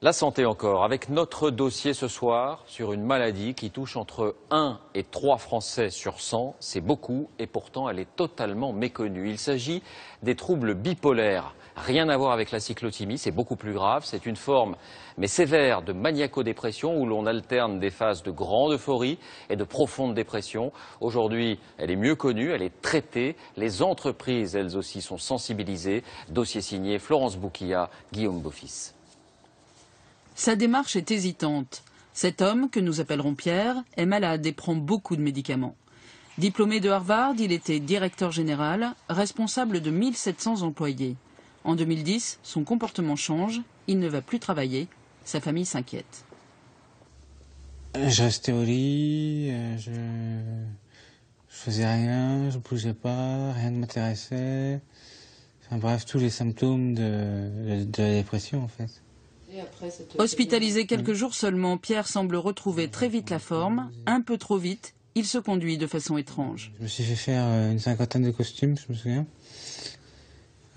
La santé encore, avec notre dossier ce soir sur une maladie qui touche entre 1 et 3 Français sur 100. C'est beaucoup et pourtant elle est totalement méconnue. Il s'agit des troubles bipolaires. Rien à voir avec la cyclothymie, c'est beaucoup plus grave. C'est une forme, mais sévère, de maniaco-dépression où l'on alterne des phases de grande euphorie et de profonde dépression. Aujourd'hui, elle est mieux connue, elle est traitée. Les entreprises, elles aussi, sont sensibilisées. Dossier signé Florence Bouquilla, Guillaume Beaufils. Sa démarche est hésitante. Cet homme, que nous appellerons Pierre, est malade et prend beaucoup de médicaments. Diplômé de Harvard, il était directeur général, responsable de 1700 employés. En 2010, son comportement change, il ne va plus travailler, sa famille s'inquiète. Je restais au lit, je faisais rien, je bougeais pas, rien ne m'intéressait. Enfin bref, tous les symptômes de la dépression en fait. Hospitalisé quelques jours seulement, Pierre semble retrouver très vite la forme, un peu trop vite, il se conduit de façon étrange. Je me suis fait faire une 50aine de costumes, je me souviens.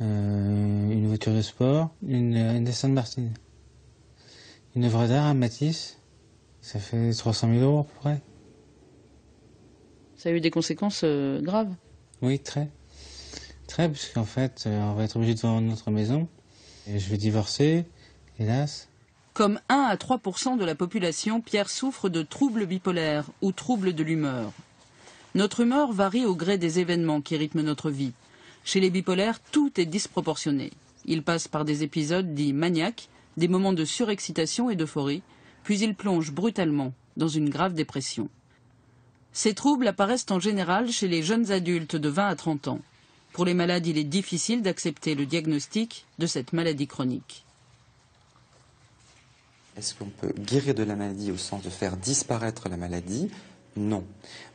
Une voiture de sport, une Aston Martin. Une œuvre d'art à Matisse, ça fait 300 000 € à peu près. Ça a eu des conséquences graves? Oui, très. Très, puisqu'en fait, on va être obligé de vendre notre maison. Et je vais divorcer. Hélas. Comme 1 à 3% de la population, Pierre souffre de troubles bipolaires ou troubles de l'humeur. Notre humeur varie au gré des événements qui rythment notre vie. Chez les bipolaires, tout est disproportionné. Ils passent par des épisodes dits maniaques, des moments de surexcitation et d'euphorie, puis ils plongent brutalement dans une grave dépression. Ces troubles apparaissent en général chez les jeunes adultes de 20 à 30 ans. Pour les malades, il est difficile d'accepter le diagnostic de cette maladie chronique. Est-ce qu'on peut guérir de la maladie au sens de faire disparaître la maladie? Non.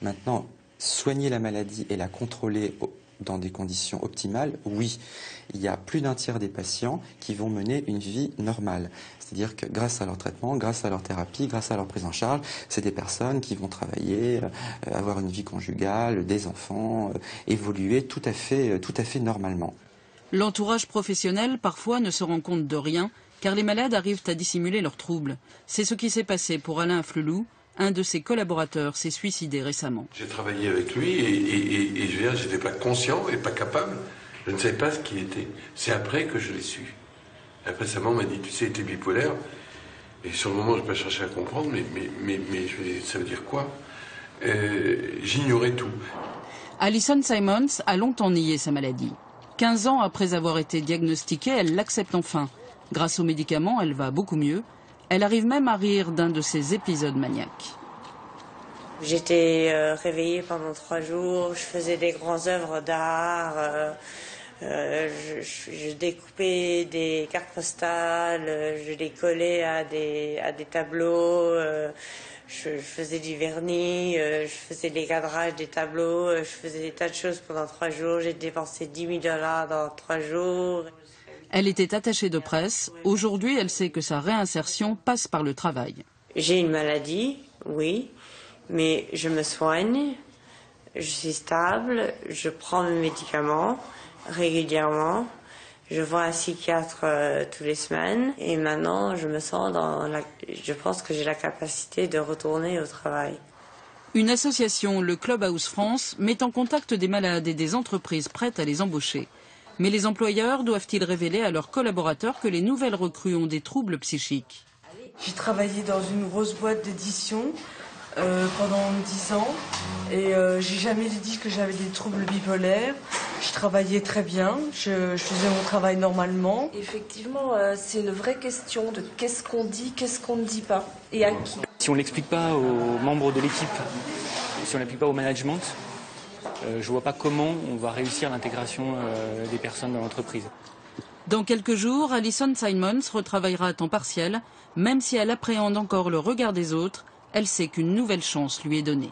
Maintenant, soigner la maladie et la contrôler dans des conditions optimales, oui. Il y a plus d'un tiers des patients qui vont mener une vie normale. C'est-à-dire que grâce à leur traitement, grâce à leur thérapie, grâce à leur prise en charge, c'est des personnes qui vont travailler, avoir une vie conjugale, des enfants, évoluer tout à fait normalement. L'entourage professionnel, parfois, ne se rend compte de rien, car les malades arrivent à dissimuler leurs troubles. C'est ce qui s'est passé pour Alain Flelou. Un de ses collaborateurs s'est suicidé récemment. J'ai travaillé avec lui et je veux dire, je n'étais pas conscient et pas capable. Je ne savais pas ce qu'il était. C'est après que je l'ai su. Après, sa maman m'a dit, tu sais, il était bipolaire. Et sur le moment, je n'ai pas cherché à comprendre, mais ça veut dire quoi? J'ignorais tout. Alison Simons a longtemps nié sa maladie. 15 ans après avoir été diagnostiquée, elle l'accepte enfin. Grâce aux médicaments, elle va beaucoup mieux. Elle arrive même à rire d'un de ses épisodes maniaques. J'étais réveillée pendant 3 jours, je faisais des grandes œuvres d'art, je découpais des cartes postales, je les collais à des tableaux, je faisais du vernis, je faisais des cadrages des tableaux, je faisais des tas de choses pendant 3 jours. J'ai dépensé 10 000 $ dans 3 jours. Elle était attachée de presse. Aujourd'hui, elle sait que sa réinsertion passe par le travail. J'ai une maladie, oui, mais je me soigne, je suis stable, je prends mes médicaments régulièrement, je vois un psychiatre tous les semaines et maintenant je pense que j'ai la capacité de retourner au travail. Une association, le Clubhouse France, met en contact des malades et des entreprises prêtes à les embaucher. Mais les employeurs doivent-ils révéler à leurs collaborateurs que les nouvelles recrues ont des troubles psychiques? J'ai travaillé dans une grosse boîte d'édition pendant 10 ans et j'ai jamais dit que j'avais des troubles bipolaires. Je travaillais très bien, je faisais mon travail normalement. Effectivement, c'est une vraie question de qu'est-ce qu'on dit, qu'est-ce qu'on ne dit pas et à qui. Si on ne l'explique pas aux membres de l'équipe, si on ne l'explique pas au management, je ne vois pas comment on va réussir l'intégration des personnes dans l'entreprise. Dans quelques jours, Alison Simons retravaillera à temps partiel. Même si elle appréhende encore le regard des autres, elle sait qu'une nouvelle chance lui est donnée.